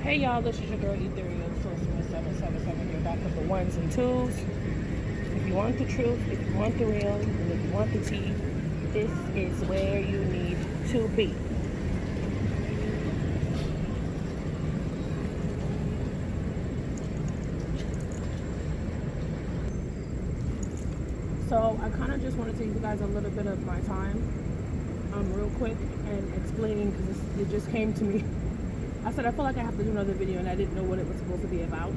Hey y'all, this is your girl Ethereal Sorceress 777 here, back with the ones and twos. If you want the truth, if you want the real, and if you want the tea, this is where you need to be. So I kind of just want to take you guys a little bit of my time, real quick, and explaining, because it just came to me. I said I feel like I have to do another video, and I didn't know what it was supposed to be about.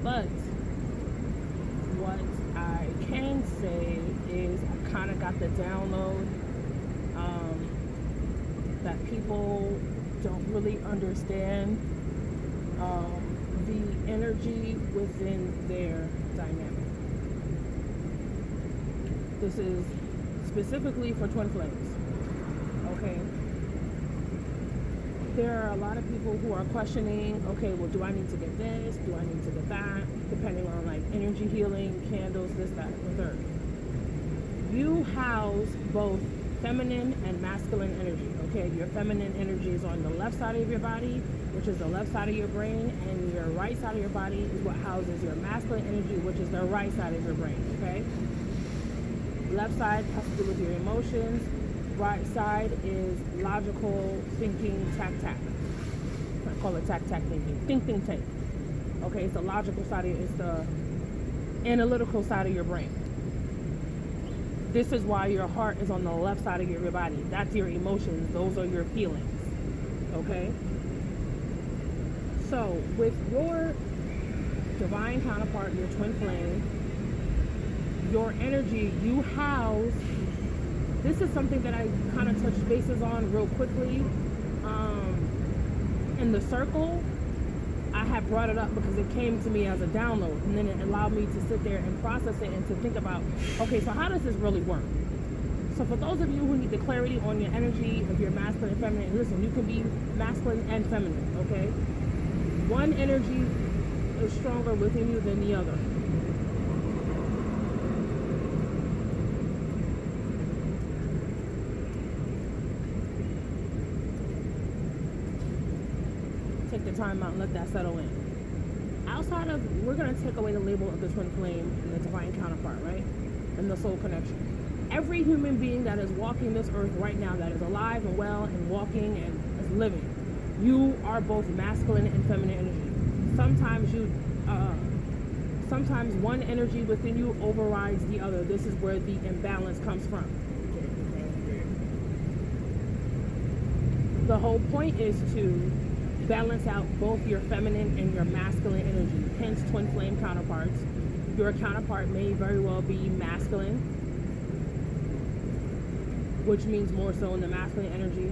But what I can say is I kind of got the download that people don't really understand the energy within their dynamic. This is specifically for TwinFlames. Okay. There are a lot of people who are questioning, okay, well, do I need to get this? Do I need to get that? Depending on like energy healing, candles, this, that, and the third. You house both feminine and masculine energy, okay? Your feminine energy is on the left side of your body, which is the left side of your brain, and your right side of your body is what houses your masculine energy, which is the right side of your brain, okay? Left side has to do with your emotions. Right side is logical thinking, tac. I call it tac thinking. Think tank. Okay, it's the logical side of it's the analytical side of your brain. This is why your heart is on the left side of your body. That's your emotions. Those are your feelings. Okay? So with your divine counterpart, your twin flame, your energy, you house. This is something that I kind of touched bases on real quickly. In the circle, I had brought it up because it came to me as a download, and then it allowed me to sit there and process it and to think about, okay, so how does this really work? So for those of you who need the clarity on your energy of your masculine and feminine, listen, you can be masculine and feminine, okay? One energy is stronger within you than the other. Take the time out and let that settle in. Outside of, we're going to take away the label of the twin flame and the divine counterpart, right? And the soul connection. Every human being that is walking this earth right now, that is alive and well and walking and is living, you are both masculine and feminine energy. Sometimes one energy within you overrides the other. This is where the imbalance comes from. The whole point is to balance out both your feminine and your masculine energy, hence twin flame counterparts. Your counterpart may very well be masculine, which means more so in the masculine energy,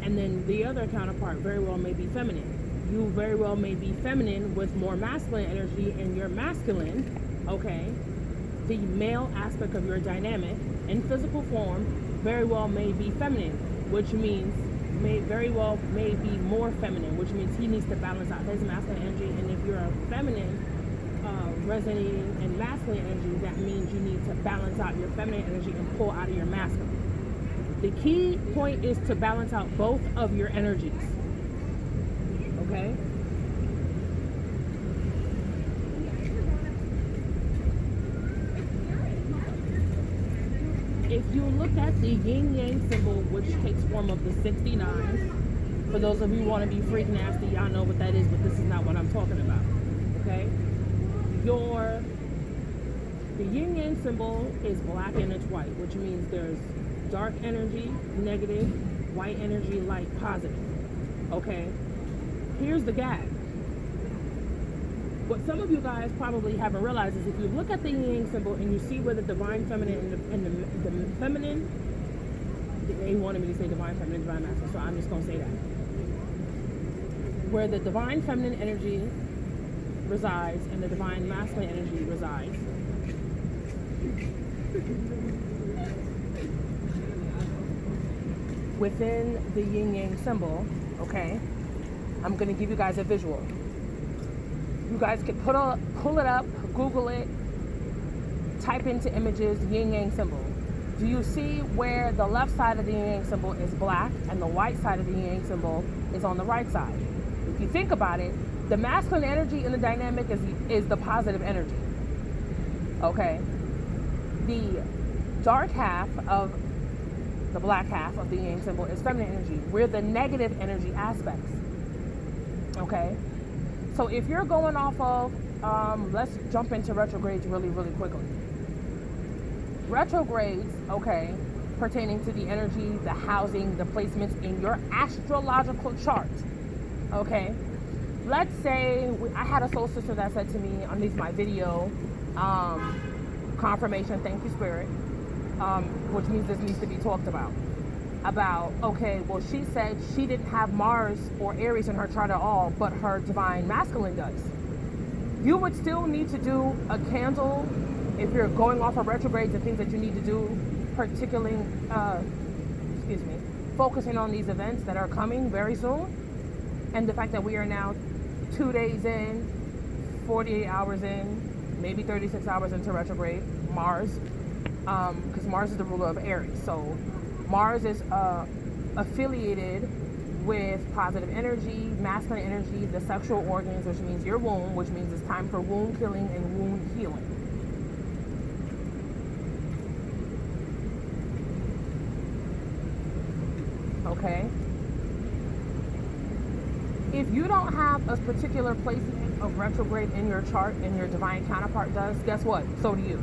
and then the other counterpart very well may be feminine. You very well may be feminine with more masculine energy, and your masculine, okay, the male aspect of your dynamic in physical form very well may be feminine, which means may be more feminine, which means he needs to balance out his masculine energy. And if you're a feminine resonating in masculine energy, that means you need to balance out your feminine energy and pull out of your masculine. The key point is to balance out both of your energies. Okay? If you look at the yin yang symbol, which takes form of the 69, for those of you who want to be freak nasty, y'all know what that is, but this is not what I'm talking about. Okay? The yin yang symbol is black and it's white, which means there's dark energy, negative, white energy, light, positive. Okay? Here's the gag. What some of you guys probably haven't realized is if you look at the yin yang symbol and you see where the divine feminine and the feminine, they wanted me to say divine feminine, divine masculine, so I'm just going to say that. Where the divine feminine energy resides and the divine masculine energy resides, within the yin yang symbol, okay, I'm going to give you guys a visual. You guys can pull it up, Google it, type into images yin yang symbol. Do you see where the left side of the yin yang symbol is black and the white side of the yin yang symbol is on the right side? If you think about it, the masculine energy in the dynamic is the positive energy. Okay? The dark half of the black half of the yang symbol is feminine energy. We're the negative energy aspects. Okay? So if you're going off of, let's jump into retrogrades really, really quickly. Retrogrades, okay, pertaining to the energy, the housing, the placements in your astrological chart. Okay? Let's say, I had a soul sister that said to me underneath my video, confirmation, thank you, Spirit, which means this needs to be talked about. Okay, well, she said she didn't have Mars or Aries in her chart at all, but her divine masculine does. You would still need to do a candle if you're going off of retrogrades and things that you need to do, particularly, focusing on these events that are coming very soon. And the fact that we are now 2 days in, 48 hours in, maybe 36 hours into retrograde, Mars, because Mars is the ruler of Aries. So Mars is affiliated with positive energy, masculine energy, the sexual organs, which means your womb, which means it's time for womb killing and wound healing. Okay? If you don't have a particular placement of retrograde in your chart and your divine counterpart does, guess what? So do you.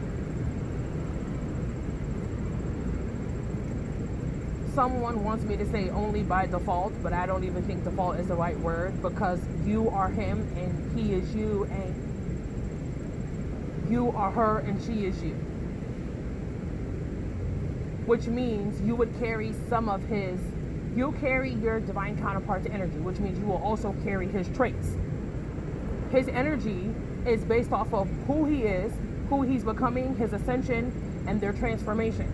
Someone wants me to say only by default, but I don't even think default is the right word, because you are him and he is you, and you are her and she is you. Which means you would carry some of his, you'll carry your divine counterpart's energy, which means you will also carry his traits. His energy is based off of who he is, who he's becoming, his ascension, and their transformation.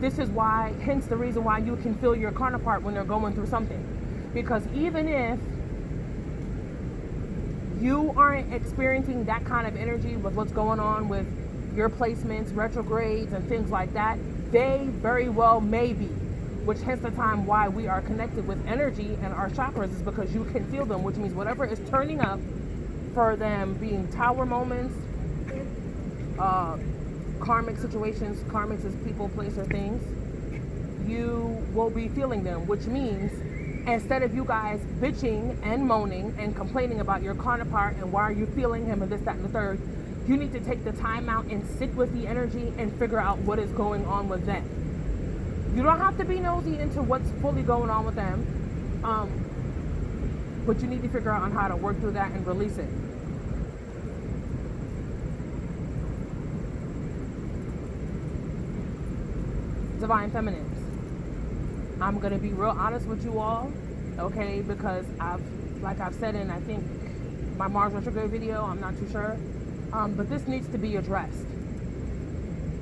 This is why, hence the reason why you can feel your counterpart when they're going through something. Because even if you aren't experiencing that kind of energy with what's going on with your placements, retrogrades, and things like that, they very well may be. Which hence the time why we are connected with energy and our chakras is because you can feel them, which means whatever is turning up for them being tower moments, karmic situations, karmics is people, place, or things, you will be feeling them, which means instead of you guys bitching and moaning and complaining about your counterpart and why are you feeling him and this, that, and the third, you need to take the time out and sit with the energy and figure out what is going on with them. You don't have to be nosy into what's fully going on with them, but you need to figure out on how to work through that and release it. Divine Feminines. I'm going to be real honest with you all, okay, because I've said in, I think, my Mars retrograde video, I'm not too sure, but this needs to be addressed.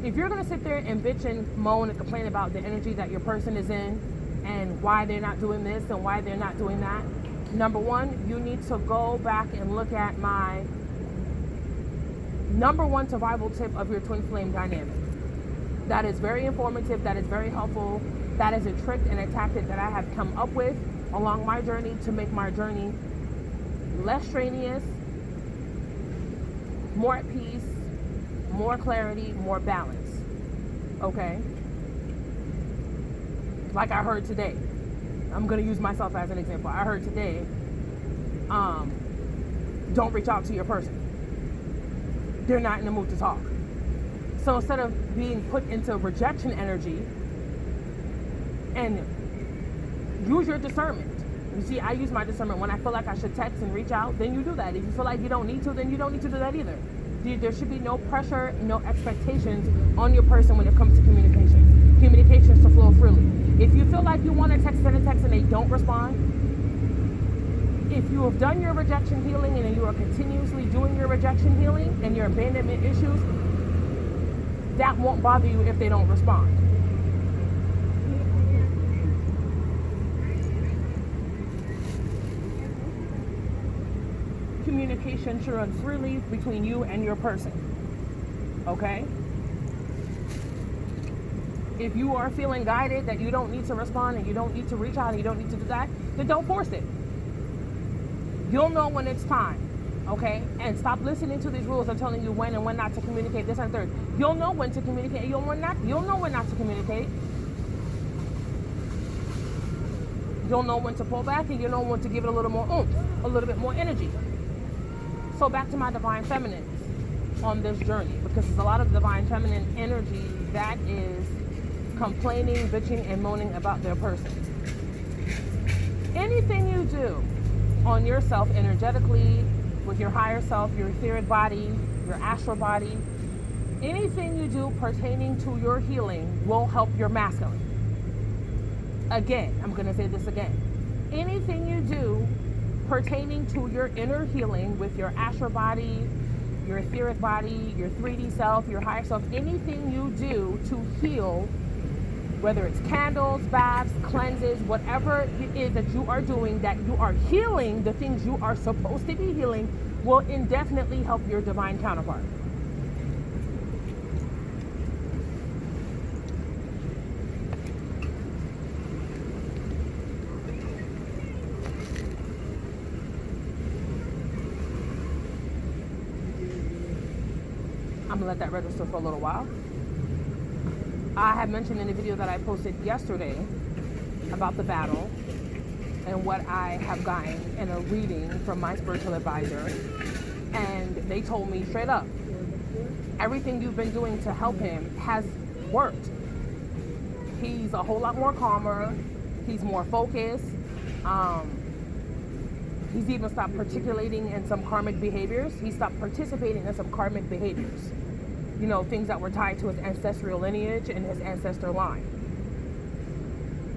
If you're going to sit there and bitch and moan and complain about the energy that your person is in and why they're not doing this and why they're not doing that, number one, you need to go back and look at my number one survival tip of your twin flame dynamic. That is very informative, that is very helpful, that is a trick and a tactic that I have come up with along my journey to make my journey less strenuous, more at peace, more clarity, more balance. Okay? Like I heard today. I'm going to use myself as an example. I heard today, don't reach out to your person. They're not in the mood to talk. So instead of being put into rejection energy, and use your discernment. You see, I use my discernment. When I feel like I should text and reach out, then you do that. If you feel like you don't need to, then you don't need to do that either. There should be no pressure, no expectations on your person when it comes to communication. Communication is to flow freely. If you feel like you want to send a text and they don't respond, if you have done your rejection healing and you are continuously doing your rejection healing and your abandonment issues, that won't bother you if they don't respond. Communication should run freely between you and your person. Okay? If you are feeling guided that you don't need to respond and you don't need to reach out and you don't need to do that, then don't force it. You'll know when it's time, okay? And stop listening to these rules of telling you when and when not to communicate, this and third. You'll know when to communicate, you'll know when not to communicate. You'll know when to pull back, and you'll know when to give it a little more oomph, a little bit more energy. So back to my divine feminines on this journey, because there's a lot of divine feminine energy that is complaining, bitching, and moaning about their person. Anything you do on yourself energetically, with your higher self, your etheric body, your astral body, anything you do pertaining to your healing will help your masculine. Again, I'm going to say this again. Anything you do pertaining to your inner healing with your astral body, your etheric body, your 3D self, your higher self, anything you do to heal, whether it's candles, baths, cleanses, whatever it is that you are doing, that you are healing the things you are supposed to be healing, will indefinitely help your divine counterpart. I'm gonna let that register for a little while. I had mentioned in the video that I posted yesterday about the battle and what I have gotten in a reading from my spiritual advisor. And they told me straight up, everything you've been doing to help him has worked. He's a whole lot more calmer. He's more focused. He's even stopped particulating in some karmic behaviors. He stopped participating in some karmic behaviors. You know, things that were tied to his ancestral lineage and his ancestor line.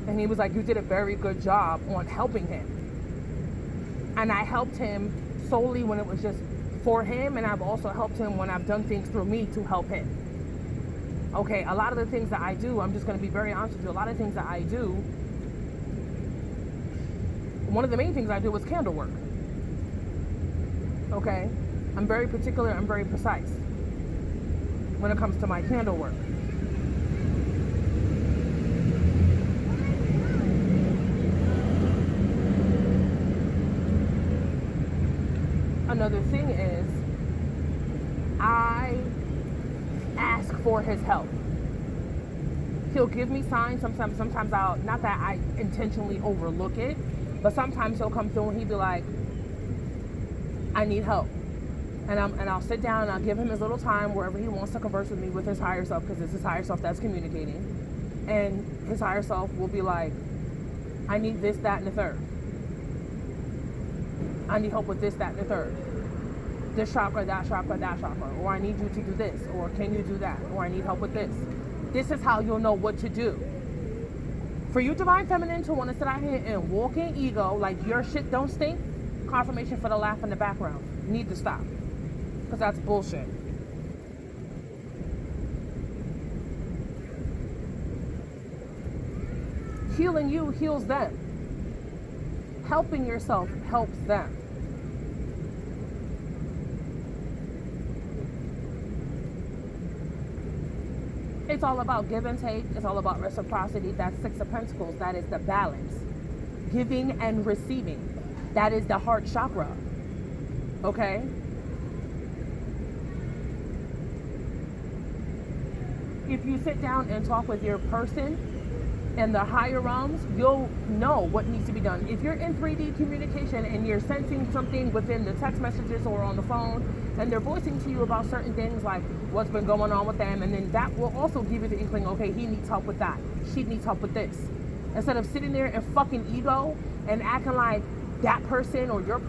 And he was like, you did a very good job on helping him. And I helped him solely when it was just for him, and I've also helped him when I've done things through me to help him. Okay, a lot of the things that I do, I'm just going to be very honest with you, a lot of things that I do, one of the main things I do is candle work. Okay, I'm very particular, I'm very precise when it comes to my candle work. Another thing is, I ask for his help. He'll give me signs. Sometimes I'll, not that I intentionally overlook it, but sometimes he'll come through and he'll be like, I need help. And I'll sit down and I'll give him his little time wherever he wants to converse with me with his higher self, because it's his higher self that's communicating. And his higher self will be like, I need this, that, and the third. I need help with this, that, and the third. This chakra, that chakra, that chakra. Or I need you to do this. Or can you do that? Or I need help with this. This is how you'll know what to do. For you divine feminine to want to sit out here and walk in ego like your shit don't stink, confirmation for the laugh in the background. Need to stop. Because that's bullshit. Healing you heals them. Helping yourself helps them. It's all about give and take. It's all about reciprocity. That's Six of Pentacles. That is the balance. Giving and receiving. That is the heart chakra. Okay? If you sit down and talk with your person in the higher realms, you'll know what needs to be done. If you're in 3D communication and you're sensing something within the text messages or on the phone, and they're voicing to you about certain things like what's been going on with them, and then that will also give you the inkling, okay, he needs help with that. She needs help with this. Instead of sitting there and fucking ego and acting like that person or your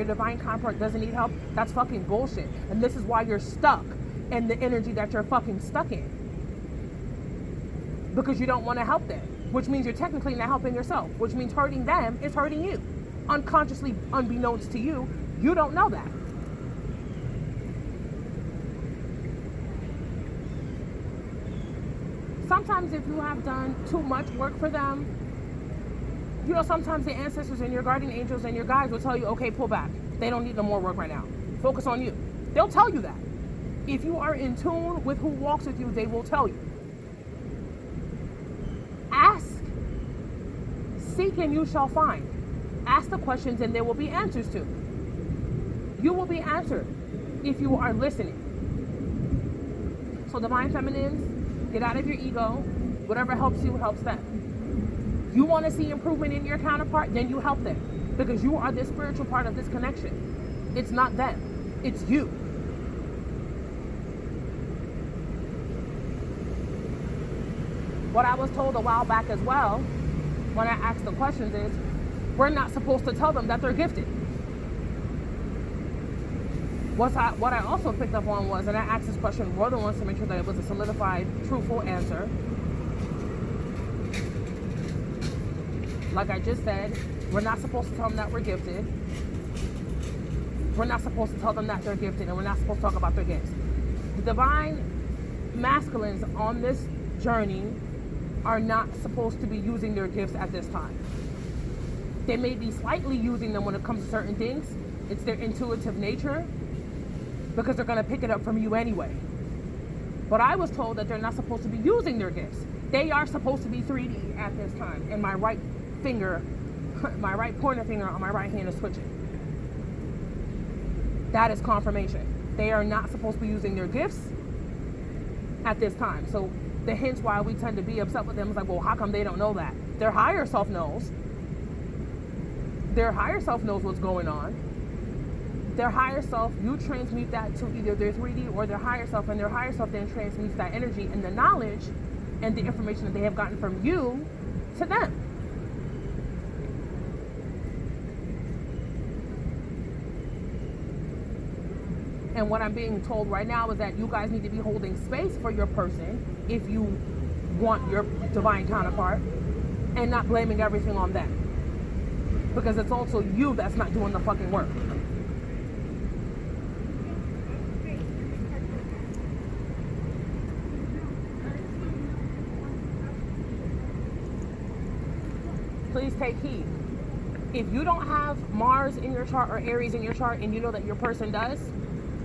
divine counterpart doesn't need help, that's fucking bullshit. And this is why you're stuck in the energy that you're fucking stuck in. Because you don't want to help them, which means you're technically not helping yourself, which means hurting them is hurting you. Unconsciously, unbeknownst to you, you don't know that. Sometimes if you have done too much work for them, you know, sometimes the ancestors and your guardian angels and your guides will tell you, okay, pull back. They don't need no more work right now. Focus on you. They'll tell you that. If you are in tune with who walks with you, they will tell you. Ask, seek, and you shall find. Ask the questions and there will be answers to. You will be answered if you are listening. So divine feminines, get out of your ego. Whatever helps you helps them. You want to see improvement in your counterpart, then you help them, because you are the spiritual part of this connection. It's not them, it's you. What I was told a while back as well, when I asked the questions, is we're not supposed to tell them that they're gifted. What I also picked up on was, and I asked this question more than once to make sure that it was a solidified, truthful answer. Like I just said, we're not supposed to tell them that we're gifted. We're not supposed to tell them that they're gifted, and we're not supposed to talk about their gifts. The divine masculines on this journey are not supposed to be using their gifts at this time. They may be slightly using them when it comes to certain things. It's their intuitive nature, because they're going to pick it up from you anyway. But I was told that they're not supposed to be using their gifts. They are supposed to be 3D at this time, and my right finger, my right pointer finger on my right hand is switching. That is confirmation. They are not supposed to be using their gifts at this time. So the hints why we tend to be upset with them is like, well, how come they don't know that? Their higher self knows. Their higher self knows what's going on. Their higher self, you transmute that to either their 3D or their higher self, and their higher self then transmutes that energy and the knowledge and the information that they have gotten from you to them. And what I'm being told right now is that you guys need to be holding space for your person if you want your divine counterpart, and not blaming everything on them, because it's also you that's not doing the fucking work. Please take heed. If you don't have Mars in your chart or Aries in your chart, and you know that your person does,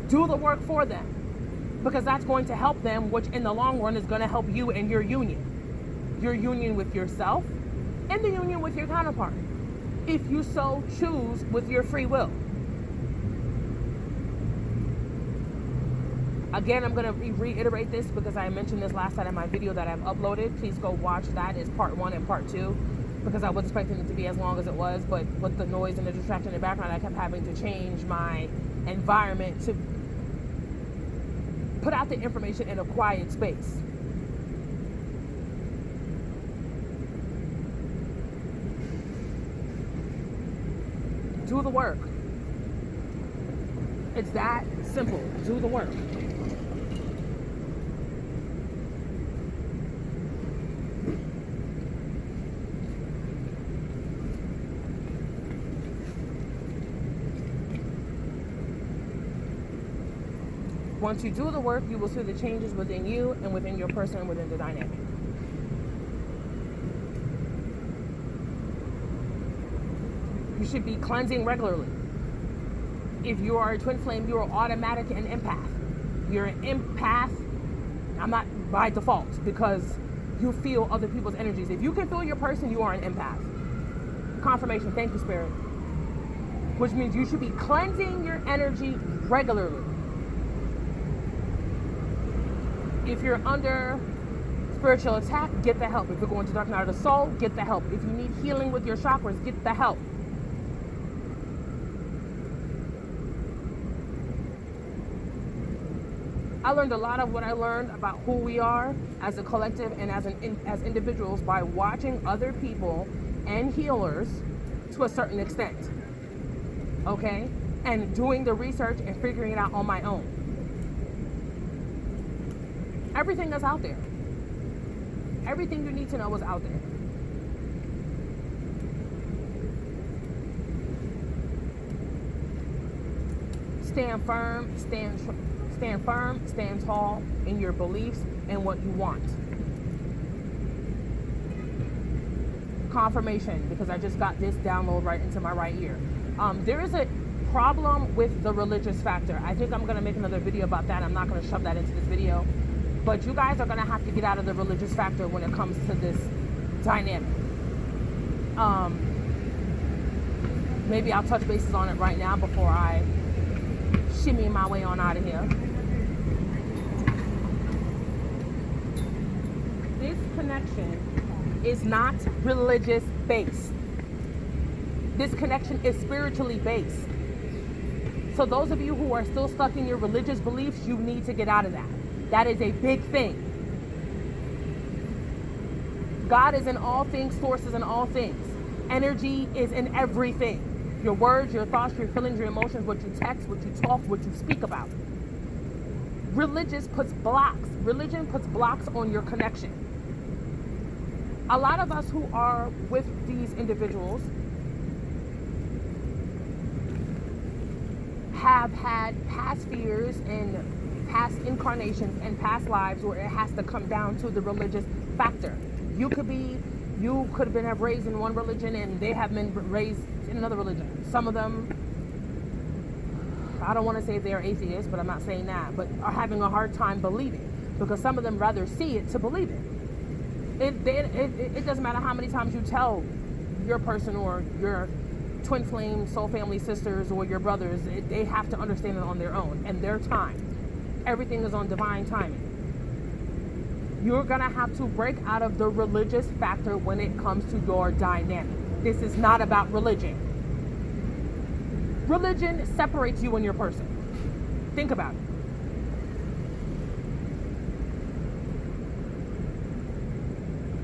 do the work for them, because that's going to help them, which in the long run is going to help you in your union with yourself, and the union with your counterpart, if you so choose with your free will. Again, I'm going to reiterate this because I mentioned this last time in my video that I've uploaded. Please go watch that. It's part 1 and part 2, because I was expecting it to be as long as it was, but with the noise and the distraction in the background, I kept having to change my environment to put out the information in a quiet space. Do the work. It's that simple. Do the work. Once you do the work, you will see the changes within you and within your person and within the dynamic. You should be cleansing regularly. If you are a twin flame, you are automatic an empath. You're an empath. I'm not by default, because you feel other people's energies. If you can feel your person, you are an empath. Confirmation. Thank you, Spirit. Which means you should be cleansing your energy regularly. If you're under spiritual attack, get the help. If you're going to dark night of the soul, get the help. If you need healing with your chakras, get the help. I learned a lot of what I learned about who we are as a collective and as individuals by watching other people and healers to a certain extent. Okay? And doing the research and figuring it out on my own. Everything that's out there. Everything you need to know is out there. Stand firm, stand tall in your beliefs and what you want. Confirmation, because I just got this download right into my right ear. There is a problem with the religious factor. I think I'm going to make another video about that. I'm not going to shove that into this video. But you guys are going to have to get out of the religious factor when it comes to this dynamic. Maybe I'll touch bases on it right now before I shimmy my way on out of here. This connection is not religious based. This connection is spiritually based. So those of you who are still stuck in your religious beliefs, you need to get out of that. That is a big thing. God is in all things, source is in all things. Energy is in everything. Your words, your thoughts, your feelings, your emotions, what you text, what you talk, what you speak about. Religion puts blocks on your connection. A lot of us who are with these individuals have had past fears and past incarnations and past lives where it has to come down to the religious factor. You could have been raised in one religion and they have been raised in another religion. Some of them, I don't want to say they're atheists, but I'm not saying that, but are having a hard time believing because some of them rather see it to believe it. It doesn't matter how many times you tell your person or your twin flame, soul family sisters, or your brothers, they have to understand it on their own and their time. Everything is on divine timing. You're going to have to break out of the religious factor when it comes to your dynamic. This is not about religion. Religion separates you and your person. Think about it.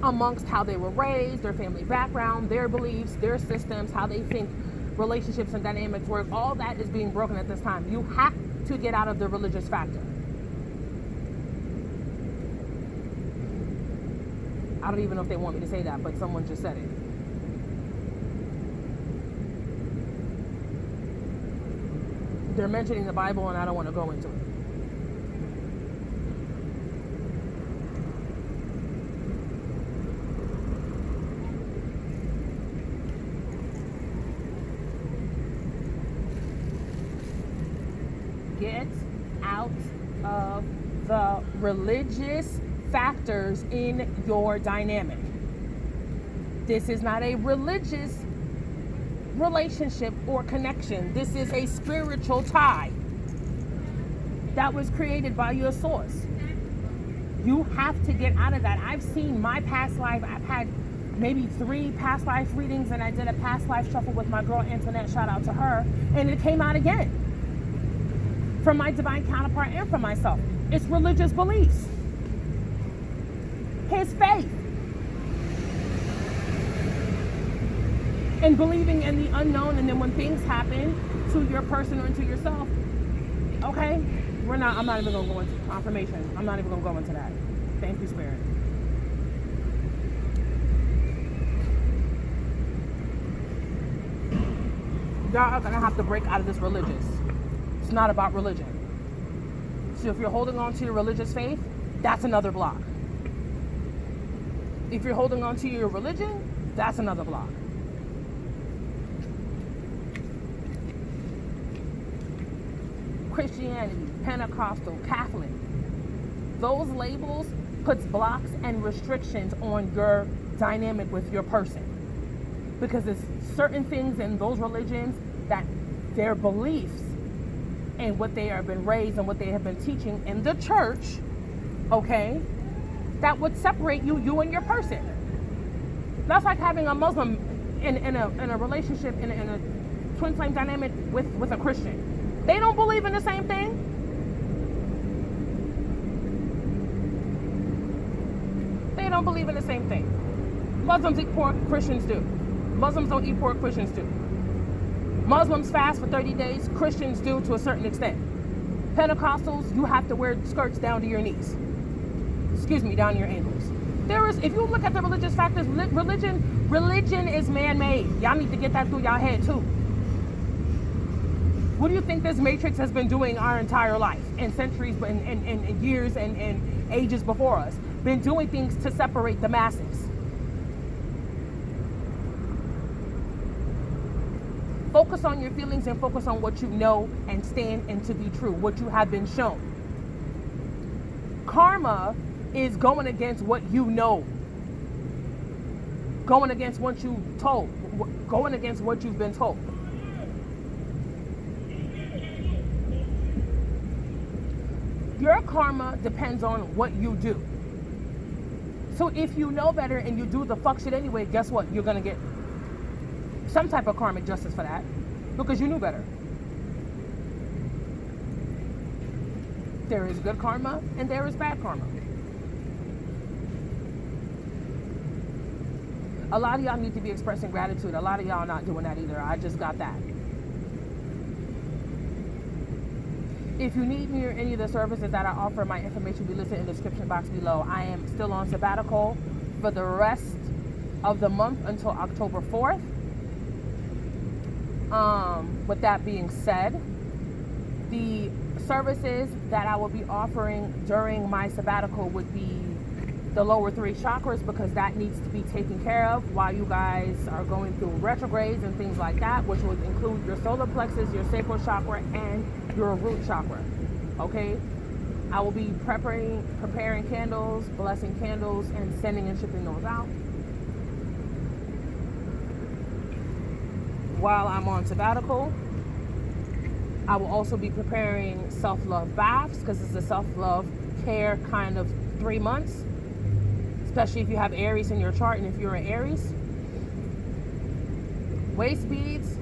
Amongst how they were raised, their family background, their beliefs, their systems, how they think relationships and dynamics work, all that is being broken at this time. You have to get out of the religious factor. I don't even know if they want me to say that, but someone just said it. They're mentioning the Bible and I don't want to go into it. Get out of the religious factors in your dynamic. This is not a religious relationship or connection. This is a spiritual tie that was created by your source. You have to get out of that. I've seen my past life. I've had maybe 3 past life readings, and I did a past life shuffle with my girl Antoinette, shout out to her, and it came out again from my divine counterpart and from myself. It's religious beliefs. His faith. And believing in the unknown, and then when things happen to your person or into yourself, okay, I'm not even gonna go into confirmation. I'm not even gonna go into that. Thank you, Spirit. Y'all are gonna have to break out of this religious. It's not about religion. So if you're holding on to your religious faith, that's another block. If you're holding on to your religion, that's another block. Christianity, Pentecostal, Catholic, those labels puts blocks and restrictions on your dynamic with your person. Because there's certain things in those religions that their beliefs and what they have been raised and what they have been teaching in the church, okay, that would separate you and your person. That's like having a Muslim in a relationship, in a twin flame dynamic with a Christian. They don't believe in the same thing. They don't believe in the same thing. Muslims eat pork, Christians do. Muslims don't eat pork, Christians do. Muslims fast for 30 days, Christians do to a certain extent. Pentecostals, you have to wear skirts down to your knees. Down to your ankles. If you look at the religious factors, religion is man-made. Y'all need to get that through y'all head too. What do you think this matrix has been doing our entire life and centuries and years and ages before us? Been doing things to separate the masses. Focus on your feelings and focus on what you know and stand and to be true, what you have been shown. Karma is going against what you know, going against what you've told, going against what you've been told. Your karma depends on what you do. So if you know better and you do the fuck shit anyway, guess what? You're gonna get some type of karmic justice for that because you knew better. There is good karma and there is bad karma. A lot of y'all need to be expressing gratitude. A lot of y'all not doing that either. I just got that. If you need me or any of the services that I offer, my information will be listed in the description box below. I am still on sabbatical for the rest of the month until October 4th. With that being said, the services that I will be offering during my sabbatical would be the lower 3 chakras, because that needs to be taken care of while you guys are going through retrogrades and things like that, which would include your solar plexus, your sacral chakra, and your root chakra. Okay? I will be preparing candles, blessing candles, and sending and shipping those out while I'm on sabbatical. I will also be preparing self-love baths, because it's a self-love care kind of 3 months, especially if you have Aries in your chart and if you're an Aries. Waist beads,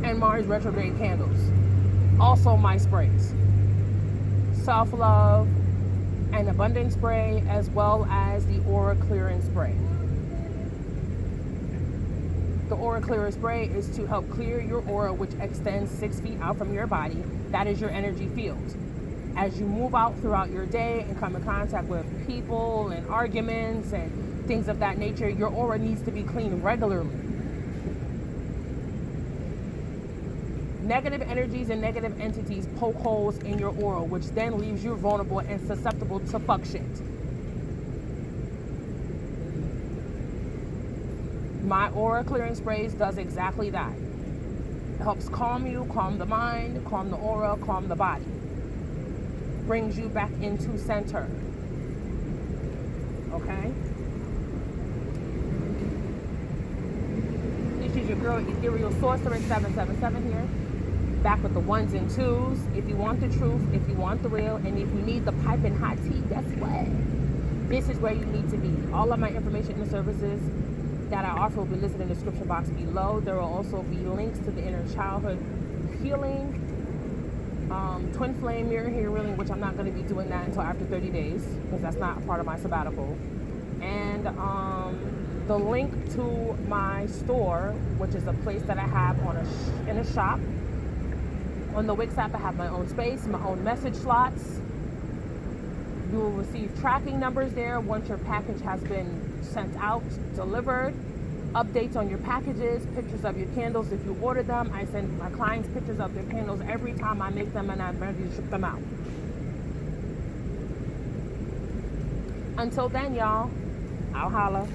and Mars retrograde candles. Also my sprays. Self-love and abundance spray, as well as the aura clearing spray. The aura clearer spray is to help clear your aura, which extends 6 feet out from your body. That is your energy field. As you move out throughout your day and come in contact with people and arguments and things of that nature, your aura needs to be cleaned regularly. Negative energies and negative entities poke holes in your aura, which then leaves you vulnerable and susceptible to fuck shit. My aura clearing sprays does exactly that. It helps calm you, calm the mind, calm the aura, calm the body. Brings you back into center. Okay? This is your girl, Ethereal Sorcerer 777 here. Back with the 1s and 2s. If you want the truth, if you want the real, and if you need the piping hot tea, guess what? This is where you need to be. All of my information and services that I offer will be listed in the description box below. There will also be links to the inner childhood healing, twin flame mirror healing, which I'm not going to be doing that until after 30 days, because that's not part of my sabbatical. And the link to my store, which is a place that I have in a shop. On the Wix app, I have my own space, my own message slots. You will receive tracking numbers there once your package has been sent out, delivered. Updates on your packages, pictures of your candles. If you order them, I send my clients pictures of their candles every time I make them, and I'm ready to ship them out. Until then, y'all, I'll holla.